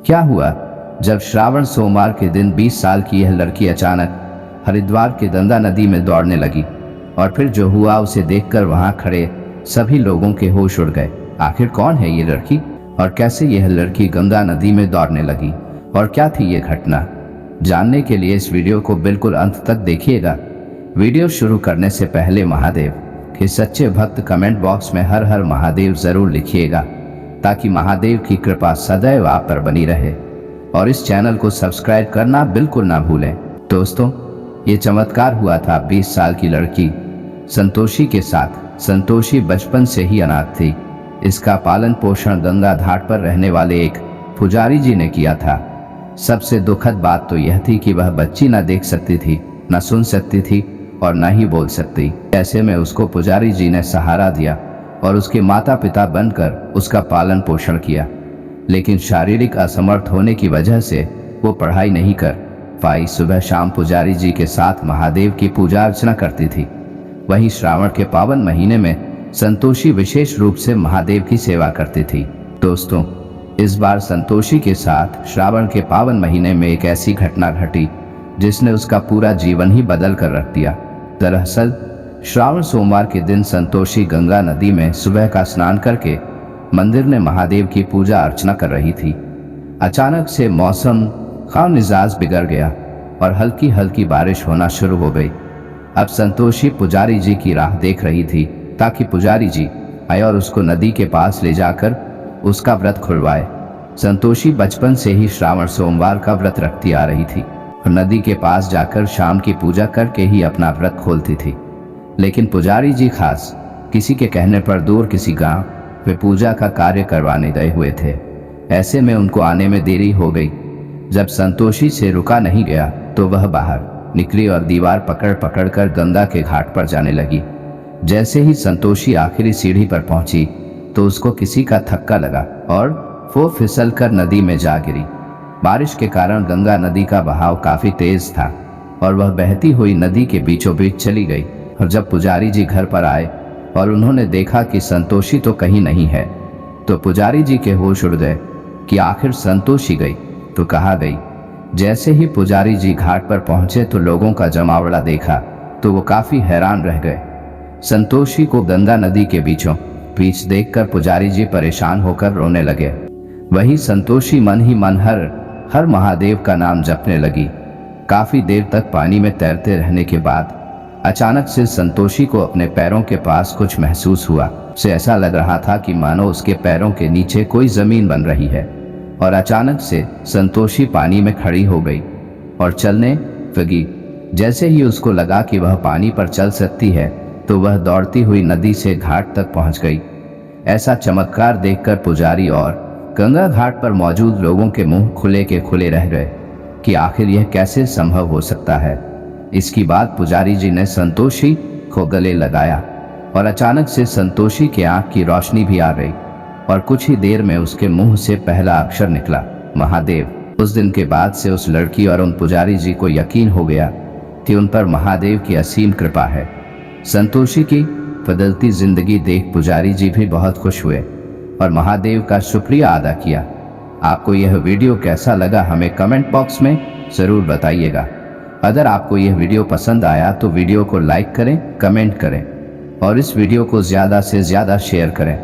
क्या हुआ? जब श्रावण सोमवार के दिन 20 साल की यह लड़की अचानक हरिद्वार के गंगा नदी में दौड़ने लगी और फिर जो हुआ उसे देखकर वहां खड़े सभी लोगों के होश उड़ गए। आखिर कौन है ये लड़की और कैसे यह लड़की गंगा नदी में दौड़ने लगी और क्या थी ये घटना? जानने के लिए इस वीडियो को बिल्कुल अंत तक देखिएगा। वीडियो शुरू करने से पहले महादेव के सच्चे भक्त कमेंट बॉक्स में हर हर महादेव जरूर लिखिएगा ताकि महादेव की कृपा सदैव आप पर बनी रहे और इस चैनल को सब्सक्राइब करना बिल्कुल ना भूलें। दोस्तों, ये चमत्कार हुआ था 20 साल की लड़की संतोषी के साथ। संतोषी बचपन से ही अनाथ थी। इसका पालन पोषण गंगा घाट पर रहने वाले एक पुजारी जी ने किया था। सबसे दुखद बात तो यह थी कि वह बच्ची न देख सकती थी, न सुन सकती थी और न ही बोल सकती। ऐसे में उसको पुजारी जी ने सहारा दिया और उसके माता पिता बनकर उसका पालन पोषण किया। लेकिन शारीरिक असमर्थ होने की वजह से वो पढ़ाई नहीं कर पाई। सुबह शाम पुजारी जी के साथ महादेव की पूजा अर्चना करती थी। वहीं श्रावण के पावन महीने में संतोषी विशेष रूप से महादेव की सेवा करती थी। दोस्तों, इस बार संतोषी के साथ श्रावण के पावन महीने में एक ऐसी घटना घटी जिसने उसका पूरा जीवन ही बदल कर रख दिया। दरअसल श्रावण सोमवार के दिन संतोषी गंगा नदी में सुबह का स्नान करके मंदिर में महादेव की पूजा अर्चना कर रही थी। अचानक से मौसम का मिजाज बिगड़ गया और हल्की हल्की बारिश होना शुरू हो गई। अब संतोषी पुजारी जी की राह देख रही थी ताकि पुजारी जी आए और उसको नदी के पास ले जाकर उसका व्रत खुलवाए। संतोषी बचपन से ही श्रावण सोमवार का व्रत रखती आ रही थी और नदी के पास जाकर शाम की पूजा करके ही अपना व्रत खोलती थी। लेकिन पुजारी जी खास किसी के कहने पर दूर किसी गांव वे पूजा का कार्य करवाने गए हुए थे। ऐसे में उनको आने में देरी हो गई। जब संतोषी से रुका नहीं गया तो वह बाहर निकली और दीवार पकड़ पकड़ कर गंगा के घाट पर जाने लगी। जैसे ही संतोषी आखिरी सीढ़ी पर पहुंची तो उसको किसी का धक्का लगा और वो फिसल कर नदी में जा गिरी। बारिश के कारण गंगा नदी का बहाव काफी तेज था और वह बहती हुई नदी के बीचों बीच चली गई। और जब पुजारी जी घर पर आए और उन्होंने देखा कि संतोषी तो कहीं नहीं है तो पुजारी जी के होश उड़ गए कि आखिर संतोषी गई तो कहाँ गई। जैसे ही पुजारी जी घाट पर पहुंचे तो लोगों का जमावड़ा देखा तो वो काफी हैरान रह गए। संतोषी को गंगा नदी के बीचों बीच देखकर पुजारी जी परेशान होकर रोने लगे। वही संतोषी मन ही मन हर महादेव का नाम जपने लगी। काफी देर तक पानी में तैरते रहने के बाद अचानक से संतोषी को अपने पैरों के पास कुछ महसूस हुआ। उसे ऐसा लग रहा था कि मानो उसके पैरों के नीचे कोई जमीन बन रही है और अचानक से संतोषी पानी में खड़ी हो गई और चलने लगी। जैसे ही उसको लगा कि वह पानी पर चल सकती है तो वह दौड़ती हुई नदी से घाट तक पहुंच गई। ऐसा चमत्कार देखकर पुजारी और गंगा घाट पर मौजूद लोगों के मुंह खुले के खुले रह गए कि आखिर यह कैसे संभव हो सकता है। इसकी बात पुजारी जी ने संतोषी को गले लगाया और अचानक से संतोषी के आंख की रोशनी भी आ गई और कुछ ही देर में उसके मुंह से पहला अक्षर निकला, महादेव। उस दिन के बाद से उस लड़की और उन पुजारी जी को यकीन हो गया कि उन पर महादेव की असीम कृपा है। संतोषी की बदलती जिंदगी देख पुजारी जी भी बहुत खुश हुए और महादेव का शुक्रिया अदा किया। आपको यह वीडियो कैसा लगा हमें कमेंट बॉक्स में ज़रूर बताइएगा। अगर आपको यह वीडियो पसंद आया तो वीडियो को लाइक करें, कमेंट करें और इस वीडियो को ज़्यादा से ज़्यादा शेयर करें।